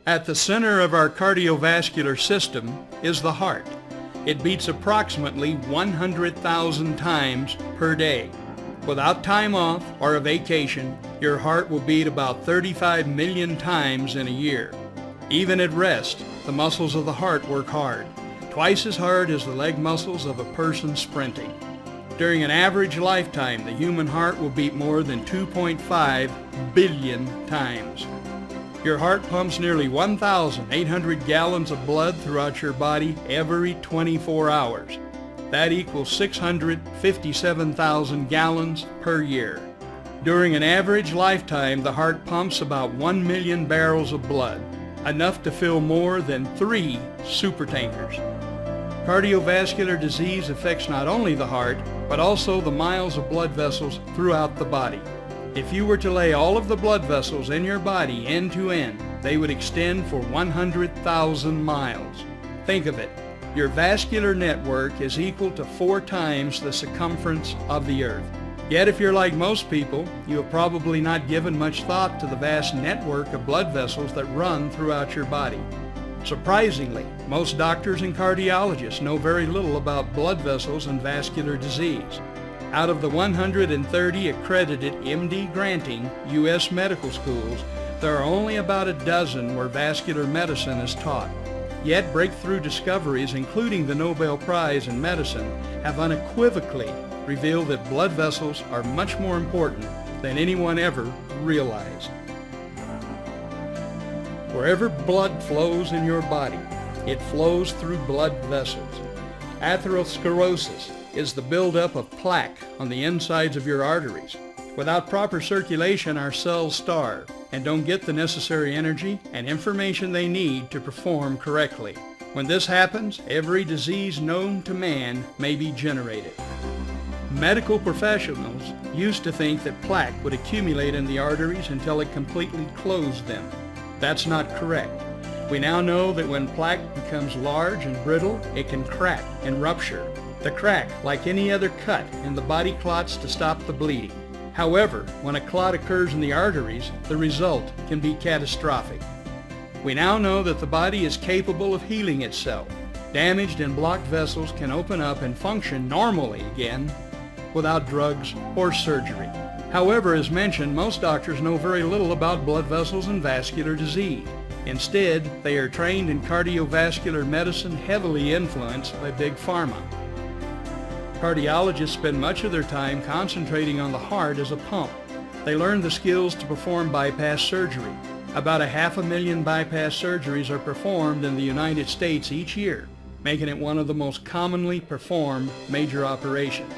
At the center of our cardiovascular system is the heart. It beats approximately 100,000 times per day. Without time off or a vacation, your heart will beat about 35 million times in a year. Even at rest, the muscles of the heart work hard, twice as hard as the leg muscles of a person sprinting. During an average lifetime, the human heart will beat more than 2.5 billion times. Your heart pumps nearly 1,800 gallons of blood throughout your body every 24 hours. That equals 657,000 gallons per year. During an average lifetime, the heart pumps about 1 million barrels of blood, enough to fill more than 3 supertankers. Cardiovascular disease affects not only the heart, but also the miles of blood vessels throughout the body. If you were to lay all of the blood vessels in your body end to end, they would extend for 100,000 miles. Think of it. Your vascular network is equal to 4 times the circumference of the earth. Yet if you're like most people, you have probably not given much thought to the vast network of blood vessels that run throughout your body. Surprisingly, most doctors and cardiologists know very little about blood vessels and vascular disease. Out of the 130 accredited MD granting U.S. medical schools, there are only about a dozen where vascular medicine is taught. Yet breakthrough discoveries, including the Nobel Prize in Medicine, have unequivocally revealed that blood vessels are much more important than anyone ever realized. Wherever blood flows in your body, it flows through blood vessels. Atherosclerosis is the buildup of plaque on the insides of your arteries. Without proper circulation, our cells starve and don't get the necessary energy and information they need to perform correctly. When this happens, every disease known to man may be generated. Medical professionals used to think that plaque would accumulate in the arteries until it completely closed them. That's not correct. We now know that when plaque becomes large and brittle, it can crack and rupture. The crack, like any other cut, and the body clots to stop the bleeding. However, when a clot occurs in the arteries, the result can be catastrophic. We now know that the body is capable of healing itself. Damaged and blocked vessels can open up and function normally again without drugs or surgery. However, as mentioned, most doctors know very little about blood vessels and vascular disease. Instead, they are trained in cardiovascular medicine heavily influenced by Big Pharma. Cardiologists spend much of their time concentrating on the heart as a pump. They learn the skills to perform bypass surgery. About 500,000 bypass surgeries are performed in the United States each year, making it one of the most commonly performed major operations.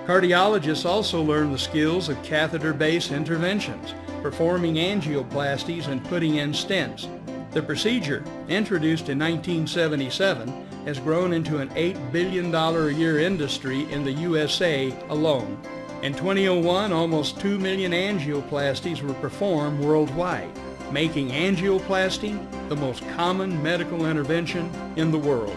Cardiologists also learn the skills of catheter-based interventions, performing angioplasties and putting in stents. The procedure, introduced in 1977, has grown into an $8 billion a year industry in the USA alone. In 2001, almost 2 million angioplasties were performed worldwide, making angioplasty the most common medical intervention in the world.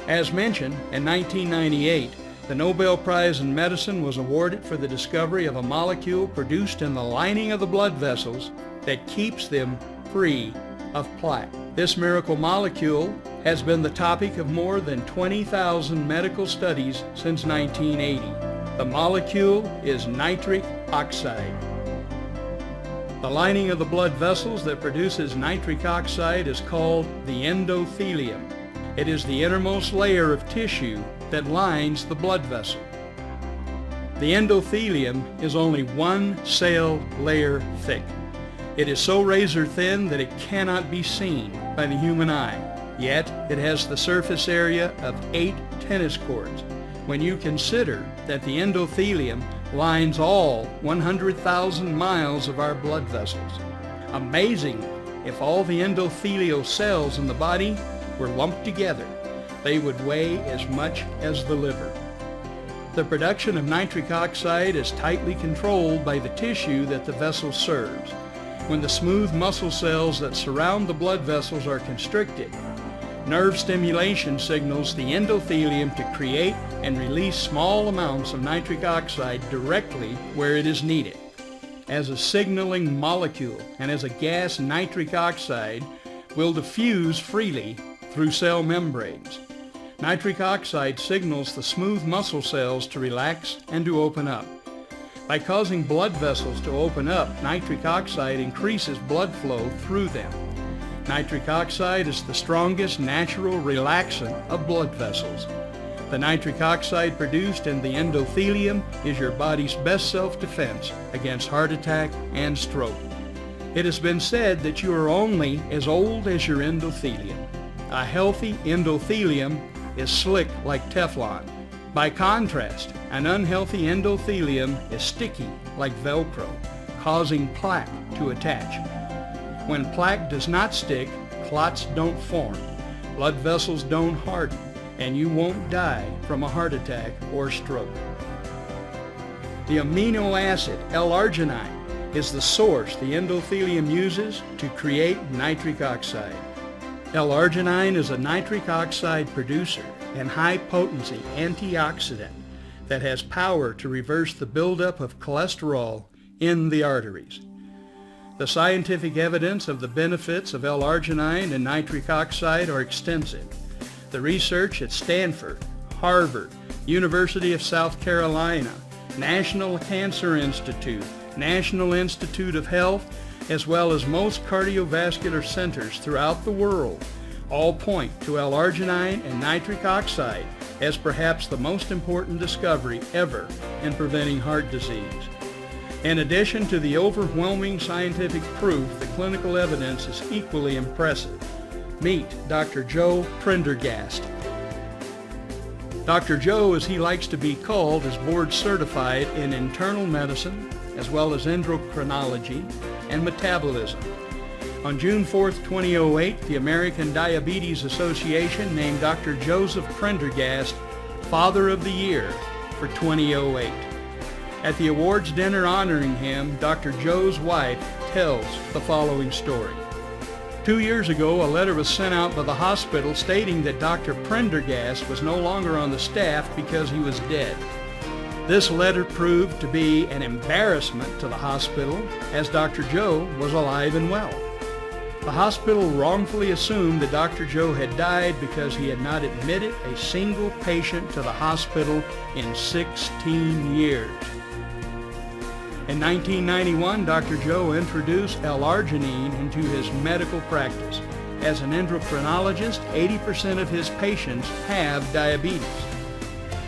As mentioned, in 1998, the Nobel Prize in Medicine was awarded for the discovery of a molecule produced in the lining of the blood vessels that keeps them free of plaque. This miracle molecule has been the topic of more than 20,000 medical studies since 1980. The molecule is nitric oxide. The lining of the blood vessels that produces nitric oxide is called the endothelium. It is the innermost layer of tissue that lines the blood vessel. The endothelium is only 1 cell layer thick. It is so razor thin that it cannot be seen by the human eye. Yet, it has the surface area of 8 tennis courts. When you consider that the endothelium lines all 100,000 miles of our blood vessels. Amazing, if all the endothelial cells in the body were lumped together, they would weigh as much as the liver. The production of nitric oxide is tightly controlled by the tissue that the vessel serves. When the smooth muscle cells that surround the blood vessels are constricted, nerve stimulation signals the endothelium to create and release small amounts of nitric oxide directly where it is needed. as a signaling molecule and as a gas, nitric oxide will diffuse freely through cell membranes. Nitric oxide signals the smooth muscle cells to relax and to open up. By causing blood vessels to open up, nitric oxide increases blood flow through them. Nitric oxide is the strongest natural relaxant of blood vessels. The nitric oxide produced in the endothelium is your body's best self-defense against heart attack and stroke. It has been said that you are only as old as your endothelium. A healthy endothelium is slick like Teflon. By contrast, an unhealthy endothelium is sticky like Velcro, causing plaque to attach. When plaque does not stick, clots don't form, blood vessels don't harden, and you won't die from a heart attack or stroke. The amino acid L-arginine is the source the endothelium uses to create nitric oxide. L-arginine is a nitric oxide producer and high-potency antioxidant that has power to reverse the buildup of cholesterol in the arteries. The scientific evidence of the benefits of L-arginine and nitric oxide are extensive. The research at Stanford, Harvard, University of South Carolina, National Cancer Institute, National Institute of Health, as well as most cardiovascular centers throughout the world, all point to L-arginine and nitric oxide as perhaps the most important discovery ever in preventing heart disease. In addition to the overwhelming scientific proof, the clinical evidence is equally impressive. Meet Dr. Joe Prendergast. Dr. Joe, as he likes to be called, is board certified in internal medicine as well as endocrinology and metabolism. On June 4, 2008, the American Diabetes Association named Dr. Joseph Prendergast Father of the Year for 2008. At the awards dinner honoring him, Dr. Joe's wife tells the following story. 2 years ago, a letter was sent out by the hospital stating that Dr. Prendergast was no longer on the staff because he was dead. This letter proved to be an embarrassment to the hospital, as Dr. Joe was alive and well. The hospital wrongfully assumed that Dr. Joe had died because he had not admitted a single patient to the hospital in 16 years. In 1991, Dr. Joe introduced L-arginine into his medical practice. As an endocrinologist, 80% of his patients have diabetes.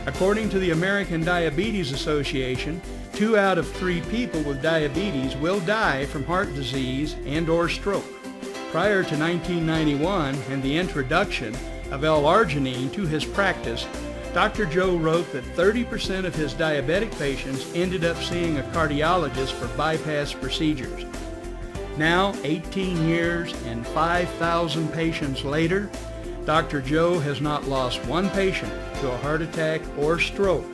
According to the American Diabetes Association, 2 out of 3 people with diabetes will die from heart disease and/or stroke. Prior to 1991 and the introduction of L-arginine to his practice, Dr. Joe wrote that 30% of his diabetic patients ended up seeing a cardiologist for bypass procedures. Now, 18 years and 5,000 patients later, Dr. Joe has not lost one patient to a heart attack or stroke,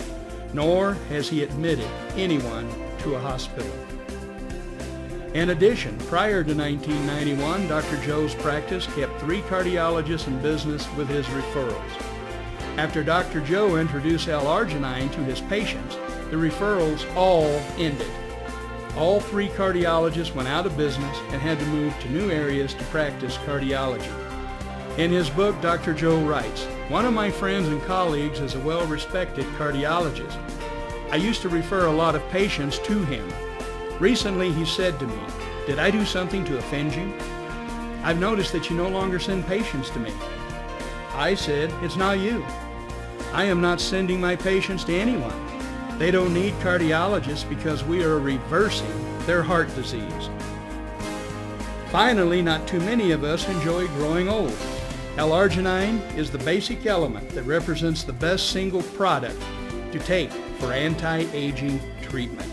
nor has he admitted anyone to a hospital. In addition, prior to 1991, Dr. Joe's practice kept 3 cardiologists in business with his referrals. After Dr. Joe introduced L-arginine to his patients, the referrals all ended. All 3 cardiologists went out of business and had to move to new areas to practice cardiology. In his book, Dr. Joe writes, "One of my friends and colleagues is a well-respected cardiologist. I used to refer a lot of patients to him. Recently he said to me, 'Did I do something to offend you? I've noticed that you no longer send patients to me.' I said, 'It's not you. I am not sending my patients to anyone. They don't need cardiologists because we are reversing their heart disease.' Finally, not too many of us enjoy growing old. L-arginine is the basic element that represents the best single product to take for anti-aging treatment.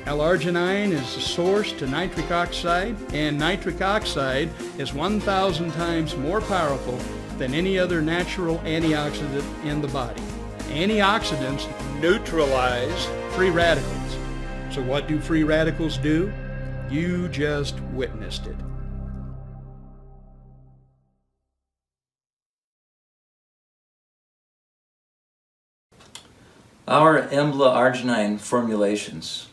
L-arginine is the source to nitric oxide, and nitric oxide is 1,000 times more powerful than any other natural antioxidant in the body. Antioxidants neutralize free radicals. So what do free radicals do? You just witnessed it. Our Embla arginine formulations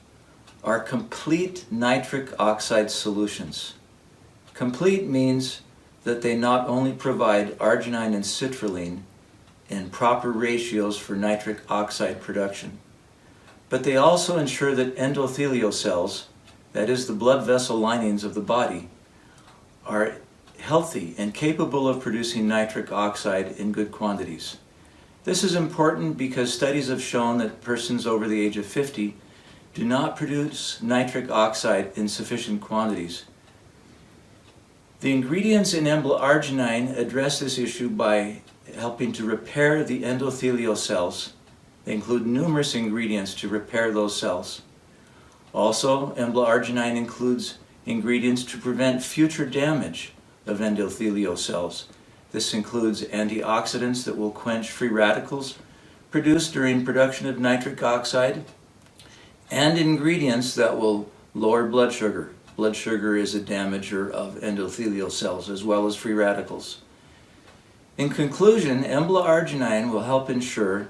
are complete nitric oxide solutions. Complete means that they not only provide arginine and citrulline in proper ratios for nitric oxide production, but they also ensure that endothelial cells, that is the blood vessel linings of the body, are healthy and capable of producing nitric oxide in good quantities. This is important because studies have shown that persons over the age of 50 do not produce nitric oxide in sufficient quantities. The ingredients in Embla Arginine address this issue by helping to repair the endothelial cells. They include numerous ingredients to repair those cells. Also, Embla Arginine includes ingredients to prevent future damage of endothelial cells. This includes antioxidants that will quench free radicals produced during production of nitric oxide, and ingredients that will lower blood sugar. Blood sugar is a damager of endothelial cells as well as free radicals. In conclusion, Embla Arginine will help ensure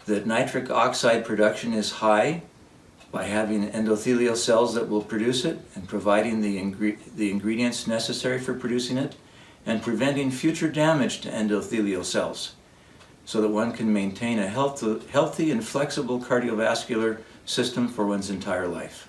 that nitric oxide production is high by having endothelial cells that will produce it and providing the ingredients necessary for producing it, and preventing future damage to endothelial cells so that one can maintain a healthy and flexible cardiovascular system for one's entire life.